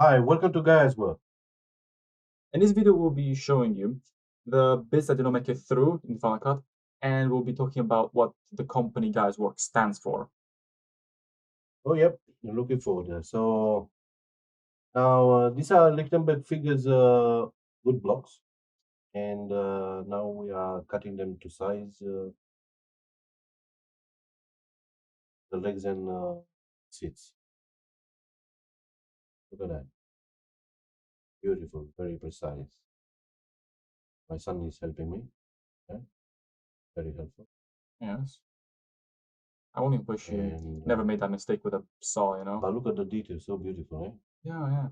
Hi, welcome to Gaia's work. In this video, we'll be showing you the bits that did not make it through in Final Cut, and we'll be talking about what the company Gaia's work stands for. Oh, yep, you're looking forward to it. So now these are Lichtenberg figures wood blocks, and now we are cutting them to size the legs and seats. Look at that, beautiful, very precise. My son is helping me. Yeah, very helpful. Yes. I only wish you And never made that mistake with a saw, you know? but look at the detail, so beautiful, eh? Yeah, yeah.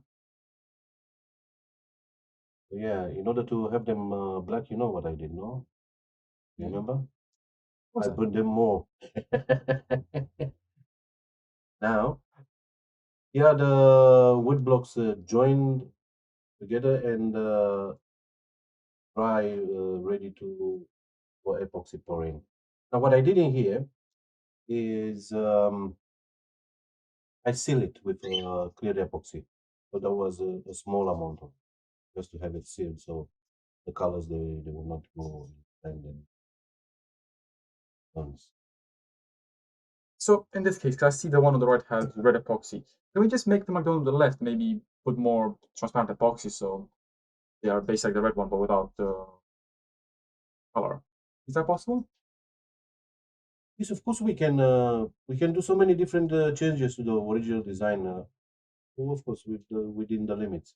So, yeah, in order to have them black, you know what I did, no? You Yeah. remember? What's I that? burned them more. Now, here the wood blocks joined together and dry, ready to for epoxy pouring. Now, what I did in here is I seal it with clear epoxy. So that was a small amount of just to have it sealed, so the colors they will not go and then burns. So in this case, 'cause I see the one on the right has red epoxy. Can we just make the one on the left maybe put more transparent epoxy so they are basically like the red one but without the color? Is that possible? Yes, of course we can do so many different changes to the original design. Of course within the limits.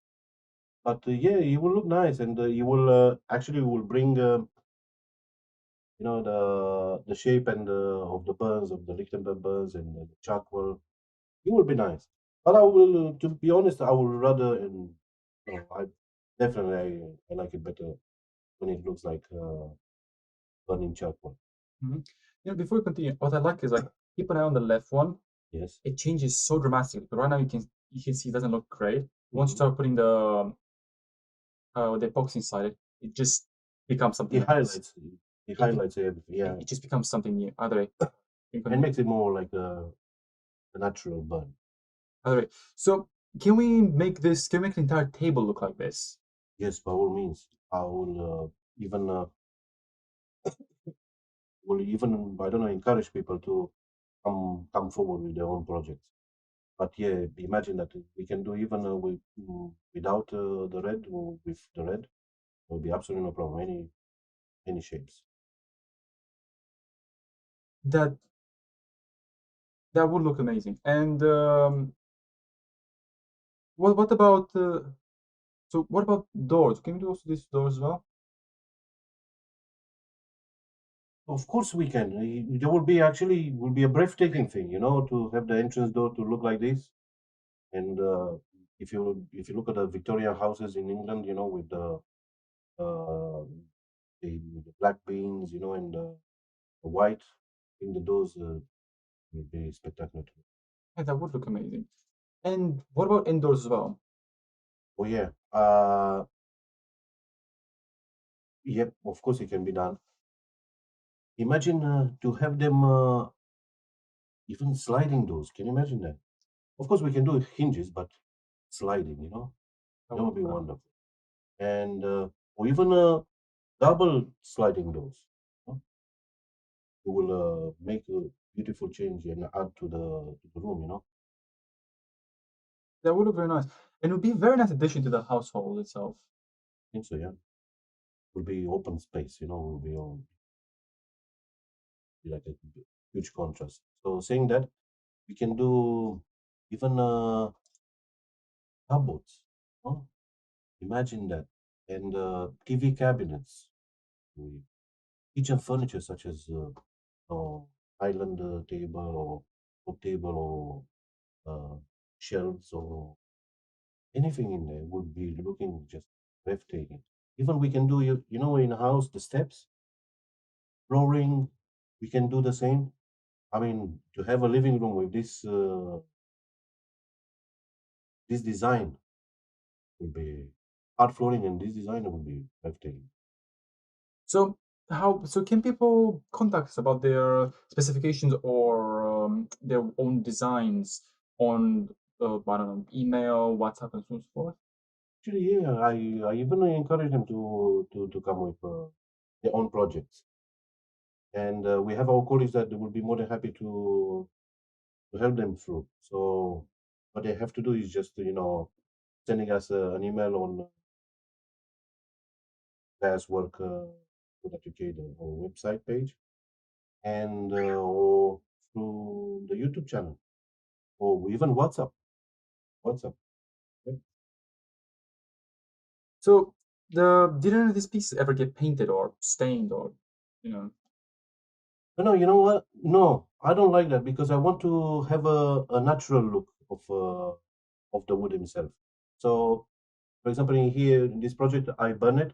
But yeah, it will look nice, and you will actually will bring the shape and of the burns of the Lichtenberg burns and the charcoal. It will be nice. But I will, to be honest, I would rather and I definitely I like it better when it looks like burning charcoal. Mhm. Before we continue, what I like is like keep an eye on the left one. Yes. It changes so dramatically. But right now you can see it doesn't look great. Once you Hmm. start putting the epoxy inside it, it just becomes something It else. highlights it It, highlights everything. it, Yeah, it just becomes something new. Either way, you and can makes it more like a natural burn. either way. So can we make the entire table look like this? Yes, by all means. I will even I don't know encourage people to come forward with their own projects. But yeah, imagine that we can do even without the red or with the red. There will be absolutely no problem. Any shapes. That that would look amazing. And what about what about doors? Can we do also these doors as well? Of course we can. There will be actually will be a breathtaking thing, to have the entrance door to look like this. And if you look at the Victorian houses in England, with uh, the black beams, and the white in the doors, will be spectacular too. Yeah, that would look amazing. And what about indoors as well? Oh yeah. Yep. Of course it can be done. Imagine to have them even sliding doors. Can you imagine that? Of course, we can do hinges, but sliding, That that would would look be very wonderful. And or even double sliding doors. It will make a beautiful change and add to the room. That would look very nice. And it would be a very nice addition to the household itself. I think so. Yeah, will be open space. Will be be like a huge contrast. So saying that, we can do even cupboards. Huh? Imagine that, and TV cabinets. We kitchen furniture such as island table or book table or shelves or anything in there would be looking just breathtaking. Even we can do in a house the steps, flooring. We can do the same. I mean, to have a living room with this design would be hard flooring, and this design would be breathtaking. So so can people contact us about their specifications or their own designs on I don't know, email, WhatsApp, and so forth? Actually, yeah, I even encourage them to come with their own projects, and we have our colleagues that will be more than happy to help them through. So what they have to do is just sending us an email on Gaia's work .uk, our website page, and or through the YouTube channel, or even WhatsApp. WhatsApp. Yep. So did any of these pieces ever get painted or stained or you know? No, you know what? No, I don't like that because I want to have a natural look of the wood himself. So, for example, in here in this project, I burn it,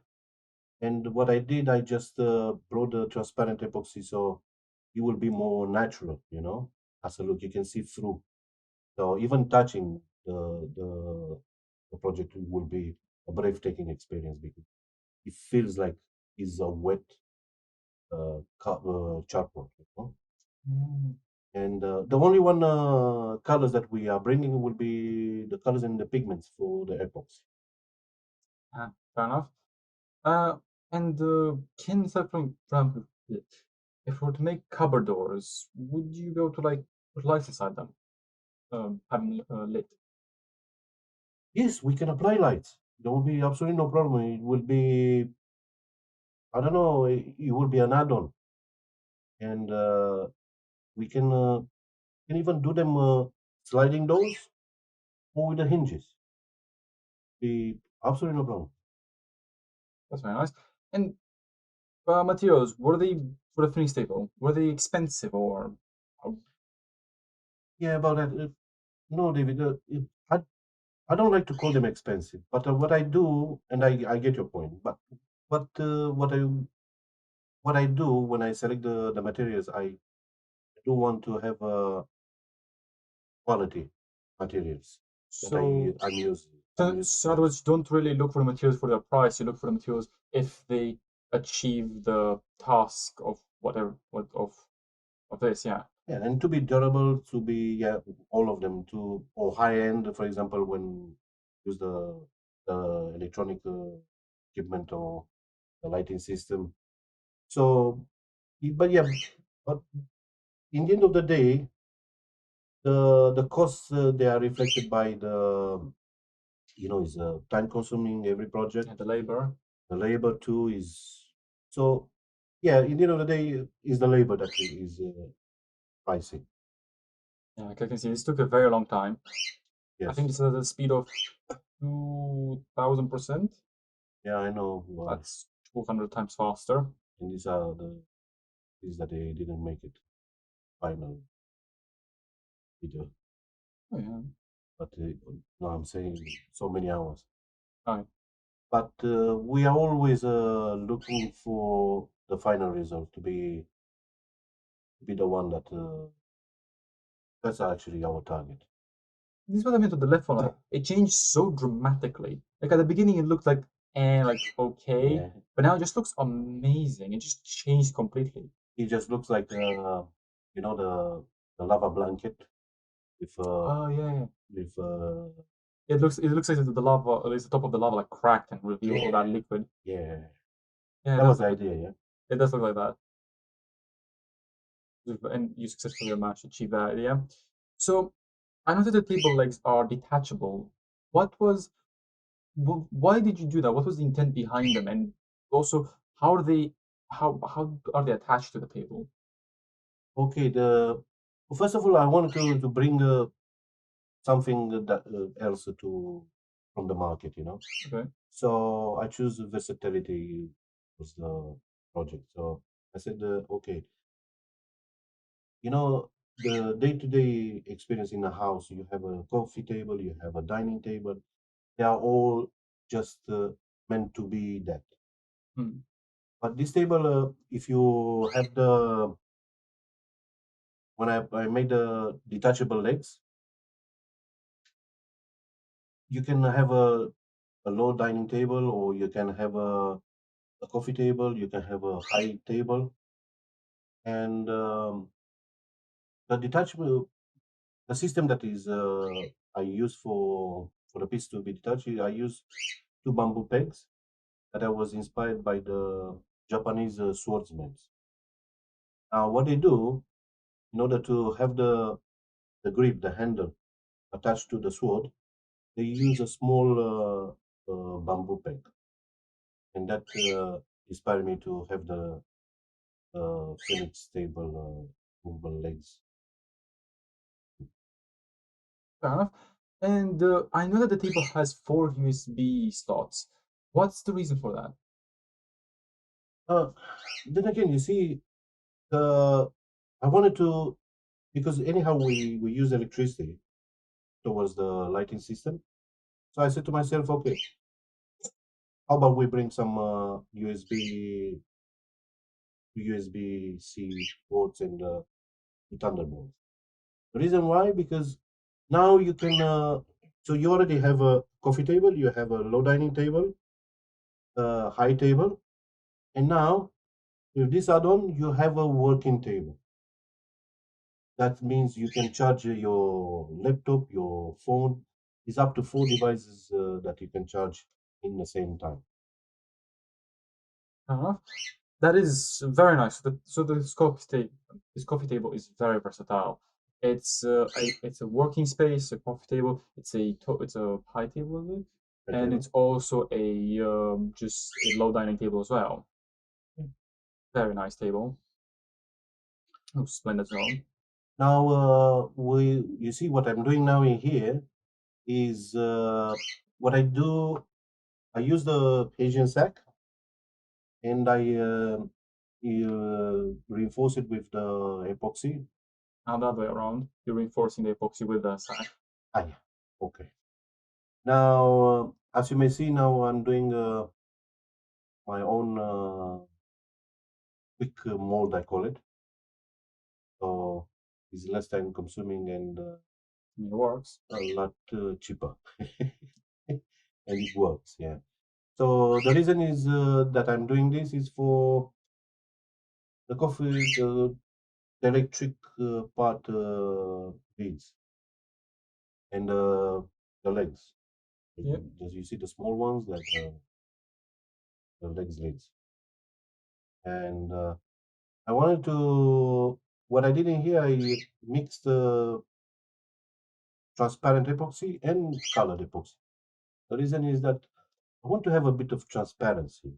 and what I did, I just brought the transparent epoxy, so it will be more natural, as a look. You can see through. So even touching the project will be a breathtaking experience because it feels like it's a wet charcoal. Mm. And the only one colors that we are bringing will be the colors and the pigments for the epoxy. Ah, fair enough. Uh, and can aside from if we were to make cupboard doors, would you go to like put lights inside them? Having lit. Yes, we can apply lights. There will be absolutely no problem. It will be, I don't know, it will be an add-on, and we can even do them sliding doors or with the hinges. Be absolutely no problem. That's very nice. And materials, were they for the finished table? Were they expensive or? Oh, Yeah, about that. No, David. I don't like to call them expensive, but what I do, and I get your point. But what I do when I select the materials, I do want to have quality materials that so I'm using. I'm So, using so in for other words, you don't really look for the materials for their price. You look for the materials if they achieve the task of whatever of this. Yeah, yeah, and to be durable, to be all of them to or high end. For example, when use the electronic equipment or the lighting system. So, but yeah, but in the end of the day, the costs they are reflected by is time consuming every project. and the labor. The labor too is so. Yeah, in the end of the day, is the labor that is pricing. Yeah, like I can see this took a very long time. I think Yes. it's at the speed of 2000%. Yeah, I know why. That's 200 times faster. And these are the things that they didn't make it final video. Oh, yeah. But no, I'm saying so many hours. Right. But we are always looking for the final result to be the one that's actually our target. This is what I meant with the left one. Like, it changed so dramatically. Like at the beginning, it looked like okay, Yeah, but now it just looks amazing. It just changed completely. it just looks like the lava blanket with Oh yeah, yeah. with It looks like the lava, at least the top of the lava, like cracked and revealed all yeah, that liquid. yeah. Yeah, it That does was the look like idea, yeah. it does look like that. And you successfully managed to achieve that. Yeah. So I know that the table legs are detachable. What was why did you do that? What was the intent behind them? And also, how are they how are they attached to the table? Okay, the first of all, I wanted to bring something that else to from the market, Okay. So I choose versatility was the project. So I said, okay, the day-to-day experience in a house, you have a coffee table, you have a dining table. They are all just meant to be that. Hmm. But this table, if you have when I made the detachable legs, you can have a low dining table, or you can have a coffee table, you can have a high table, and the detachable, the system that is I use for the piece to be detached, I use two bamboo pegs that I was inspired by the Japanese swordsmen. Now, what they do in order to have the grip, the handle attached to the sword, they use a small bamboo peg, and that inspired me to have the phoenix table movable legs. Fair enough. And I know that the table has four USB slots. What's the reason for that? Uh, then again, you see, the I wanted to, because anyhow we use electricity towards the lighting system. So I said to myself, okay, how about we bring some USB-C ports and Thunderbolts. The reason why, because now you can. So you already have a coffee table, you have a low dining table, high table, and now with this add-on, you have a working table. That means you can charge your laptop, your phone. It's up to four devices that you can charge in the same time. Fair enough. That is very nice. So this coffee table is very versatile. It's a working space, a coffee table. It's a high table, is it? High And table. it's also a just a low dining table as well. Very nice table. Oh, splendid as well. Now, you see what I'm doing now in here is what I do. I use the Asian sack and I reinforce it with the epoxy. And the other way around, you're reinforcing the epoxy with the sack. Ah, yeah. Okay. Now, as you may see, now I'm doing my own quick mold, I call it. So it's less time consuming and I mean, it works. a lot cheaper. And it works, yeah. So the reason is that I'm doing this is for the coffee, the electric part leads and the legs. Yeah. As you see the small ones, like the legs leads. And I wanted to, what I did in here, I mixed transparent epoxy and colored epoxy. The reason is that I want to have a bit of transparency.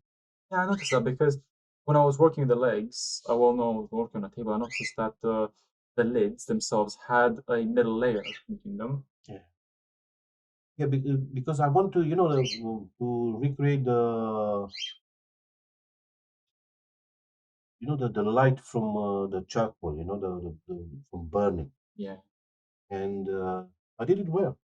Yeah, I noticed that because when I was working with the legs, no, I was working on a table, I noticed that the lids themselves had a middle layer between them. Yeah. Yeah, because I want to, to recreate the light from the charcoal, from burning, Yeah, and I did it well.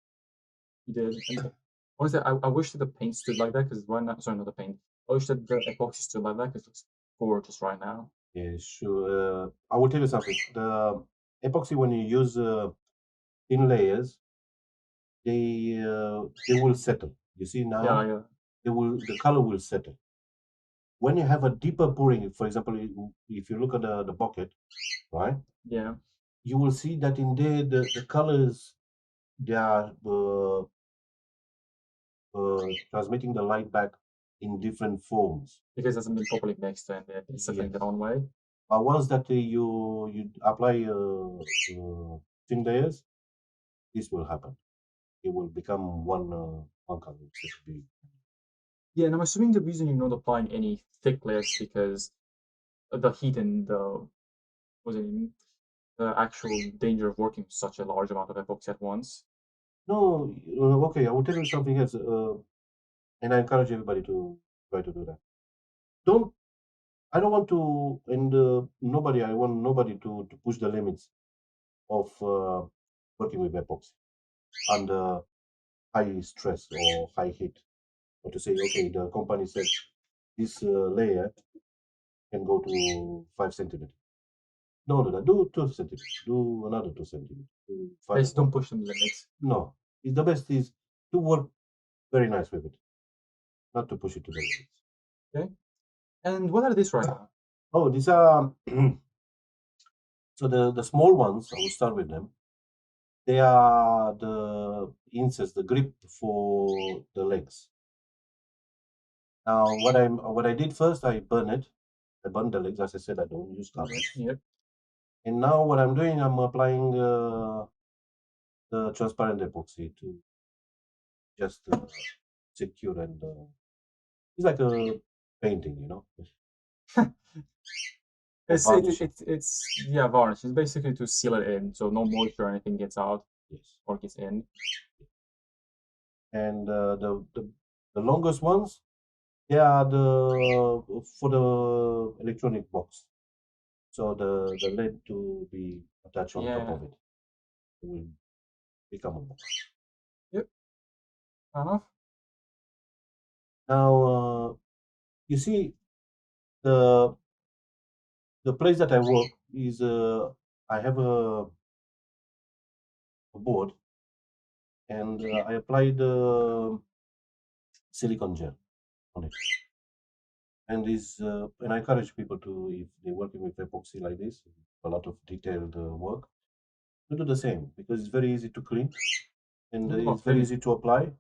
you did. And honestly, I wish that the paint stood like that because right now, sorry, not the paint. I wish that the epoxy stood like that because it looks gorgeous right now. Yeah, sure. I will tell you something. The epoxy, when you use thin layers, they will settle. You see Yeah, now, yeah, the color will settle. When you have a deeper pouring, for example, if you look at the bucket, right, yeah. you will see that in there the colors, they are transmitting the light back in different forms. Because it hasn't been properly mixed and it's settling Yes. their own way. But once that you apply thin layers, this will happen. It will become one color. It will be. Yeah, and I'm assuming the reason you're not applying any thick layers because the heat and was it the actual danger of working with such a large amount of epoxy at once. No, okay. I will tell you something else, and I encourage everybody to try to do that. Don't. I don't want to, and nobody. I want nobody to push the limits of working with epoxy under high stress or high heat, or to say, okay, the company said this layer can go to 5 centimeters. No, do 2 centimeters. Do another 2 centimeters. Do five and Basically, a don't half. push them limits. No, the best is to work very nice with it, not to push it to the limits. Okay. And what are these right now? Oh, these are so the small ones. I will start with them. They are the inserts, the grip for the legs. Now, what I did first, I burn it. I burn the legs. As I said, I don't use Yep, carbons. yep. And now what I'm doing, I'm applying the transparent epoxy to just secure and it's like a painting, or varnishing. It's yeah, varnish. It's basically to seal it in, so no moisture or anything gets out Yes. or gets in. And the longest ones, they are the for the electronic box. So the lid to be attached on top Yeah. of it will become a box. Yep. Enough. Now you see the the place that I work is I have a board and I applied silicone gel on it. And I encourage people to, if they're working with epoxy like this, a lot of detailed work, to do the same because it's very easy to clean and Not it's about very cleaning. easy to apply.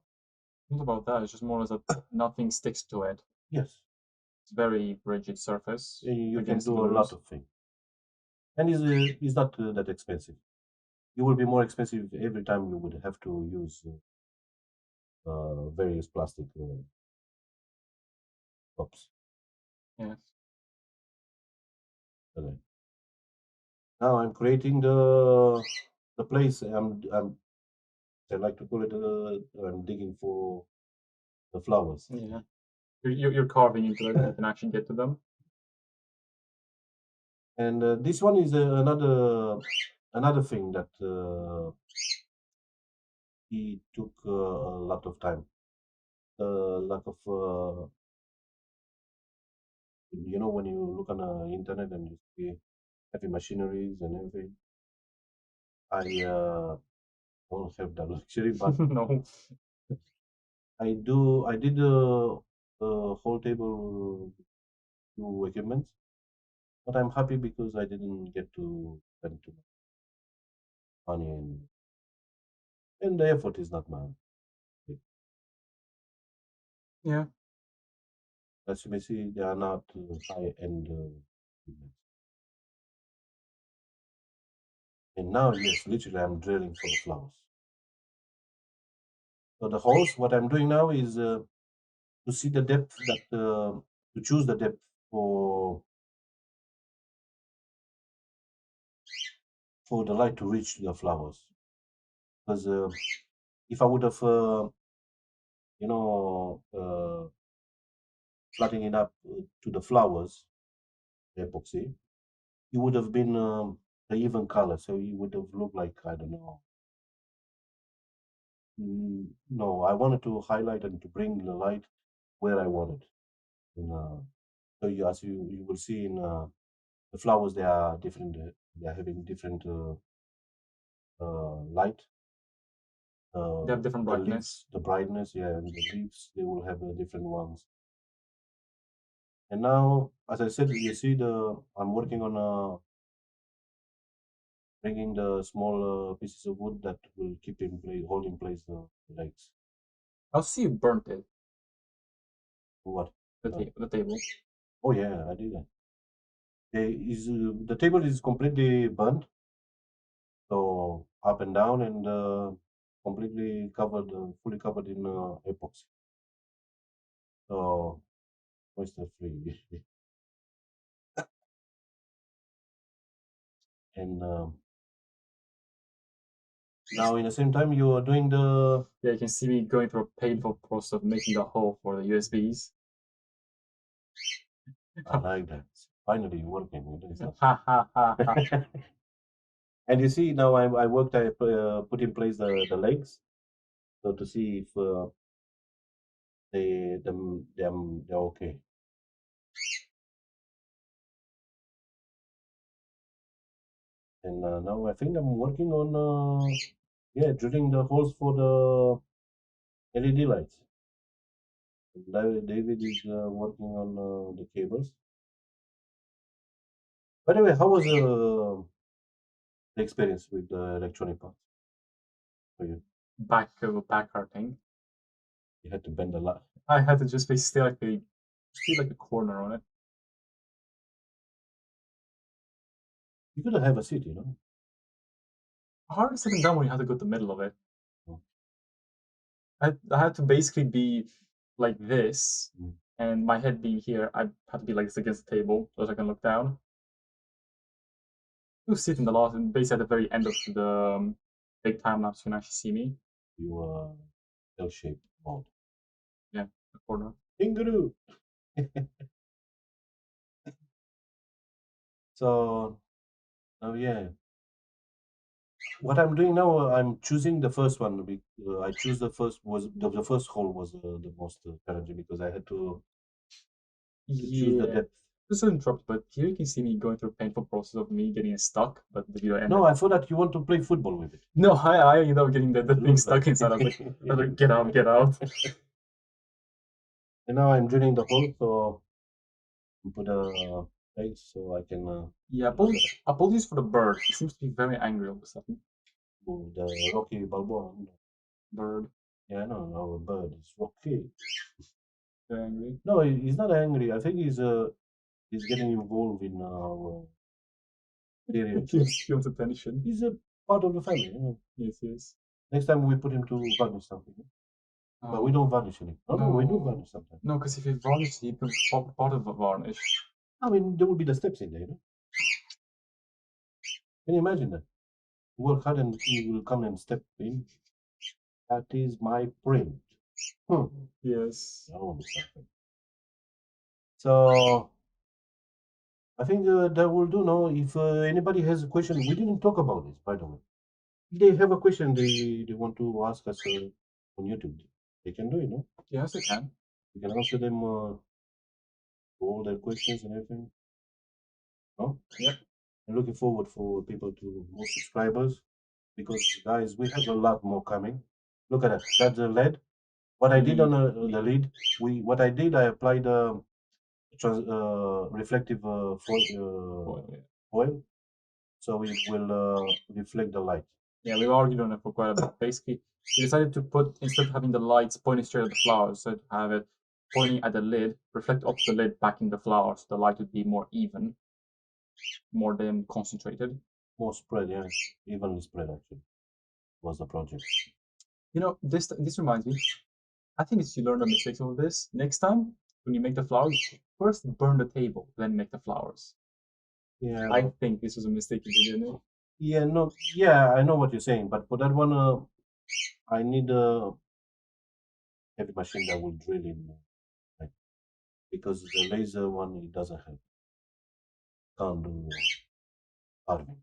Not about that. It's just more as that nothing sticks to it. Yes, It's very rigid surface you can against do a lot glues. of things, and it's not that expensive. It will be more expensive every time you would have to use various plastic cups. Yes. Okay. Now I'm creating the place. I like to call it. I'm digging for the flowers. Yeah. You're carving into it. You can actually get to them. And this one is another thing that he took a lot of time. The lack of when you look on the internet and you see heavy machineries and everything. I don't have that luxury, but No. I did the whole table to equipment, but I'm happy because I didn't get to spend too much money and the effort is not mine. Yeah. As you may see, they are not high-end equipment. And now, yes, literally, I'm drilling for the flowers. So the holes, what I'm doing now is to see the depth to choose the depth for for the light to reach the flowers. Because if I would have, you know, flattening it up to the flowers, the epoxy, it would have been the even color. So it would have looked like, I don't know. No, I wanted to highlight and to bring the light where I wanted. And, so you will see in the flowers, they are different. They are having different light. They have different The brightness. leaves, the brightness, yeah, and the leaves, they will have different ones. And now, as I said, you see I'm working on bringing the small pieces of wood that will keep in place, hold in place the legs. I'll see you burnt it. What? The table. Oh yeah, I did that. The table is completely burnt, so up and down and completely covered, fully covered in epoxy. So moisture free. And now, in the same time, you are doing the. Yeah, you can see me going through a painful process of making the hole for the USBs. I like that. Finally working. It is not. Ha ha ha ha. And you see, now I worked. I put in place the legs, so to see if they're okay. And now I think I'm working on drilling the holes for the LED lights. David is working on the cables. By the way, how was the experience with the electronic parts? back card thing. You had to bend a lot. I had to just basically stay like a corner on it. You could have a seat, you know. Hard sitting down when you have to go to the middle of it. Oh. I had to basically be like this, Mm. and my head being here. I had to be like this against the table so I can look down. You sit in the last, and basically at the very end of the big time lapse, you can actually see me. You L-shaped mold. Yeah, the corner. Kangaroo. So, oh yeah. What I'm doing now, I'm choosing the first one. I choose the first was the first hole was the most challenging because I had to choose the Yeah. depth. Just to interrupt, but here you can see me going through a painful process of me getting it stuck, but the video ended. No, I thought that you want to play football with it. No, I ended up getting the thing Look stuck like. inside. I was like, get out, get out. And now I'm drilling the hole, so I put a place so I can Yeah, apologies for the bird. He seems to be very angry all of a sudden. move the Rocky Balboa. Bird, Yeah, I know our bird is Rocky. very angry. No, he's not angry. I think he's getting involved in our period. He wants attention. He's a part of the family. You know. Yes, yes. Next time we put him to varnish something, but we Oh, don't varnish him. Oh no, we do no. varnish sometimes. No, because if you varnish, he becomes part of a varnish. I mean, there will be the steps in there. You know? Can you imagine that? Work hard and he will come and step in. That is my print. Hmm. Yes. That won't be something. So I think that will do now. If anybody has a question, we didn't talk about this, by the way. If they have a question they want to ask us on YouTube, they can do it, no? Yes, I can. We can answer them all their questions and everything. No? Yep. I'm looking forward for people to more subscribers because guys, we have a lot more coming. Look at that. That's the lead. What I did on the lid, what I did, I applied reflective foil, so it will reflect the light. Yeah, we've argued on it for quite a bit. Basically, we decided to put, instead of having the lights pointing straight at the flowers, so to have it pointing at the lid, reflect off the lid back in the flower, so the light would be more even, more than concentrated. More spread, yeah, evenly spread actually was the project. You know, this reminds me. I think it's you learn the mistakes of this. Next time, when you make the flowers, first burn the table, then make the flowers. Yeah, I think this was a mistake you did, didn't it? yeah, no, yeah, I know what you're saying, but for that one, I need a heavy machine that will drill in, like, because the laser one it doesn't help. Can't do carving.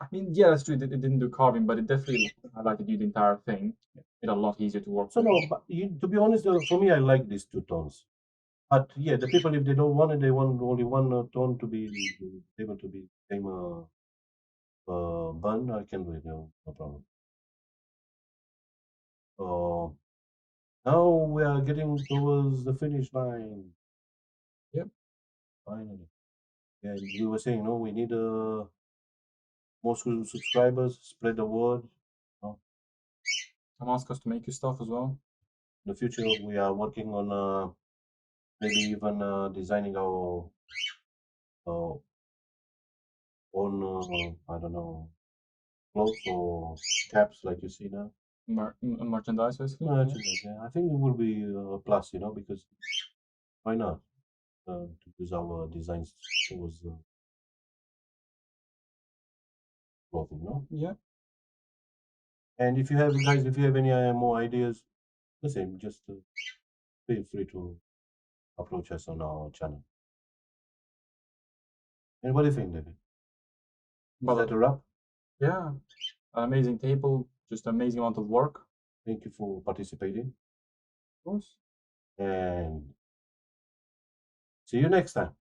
I mean, yeah, that's true. It didn't do carving, but it definitely highlighted you the entire thing. Made it a lot easier to work So with. no, but to be honest, for me, I like these two tones. But yeah, the people if they don't want it, they want only one tone to be able to be same burn. I can do it, no problem. So now we are getting towards the finish line. Yep. Finally. Yeah, you were saying, no, we need more subscribers, spread the word. No? Come ask us to make you stuff as well. In the future, we are working on maybe even designing our uh, own, I don't know, clothes or caps like you see now. Merchandise, basically. Merchandise, yeah. I think it will be a plus, because why not to use our designs towards clothing, no? Yeah. And if you have, guys, if you have any more ideas, the same, just feel free to approach us on our channel. And what do you think, David? Is that a wrap? Yeah, an amazing table, just amazing amount of work. Thank you for participating, Of course. and see you next time.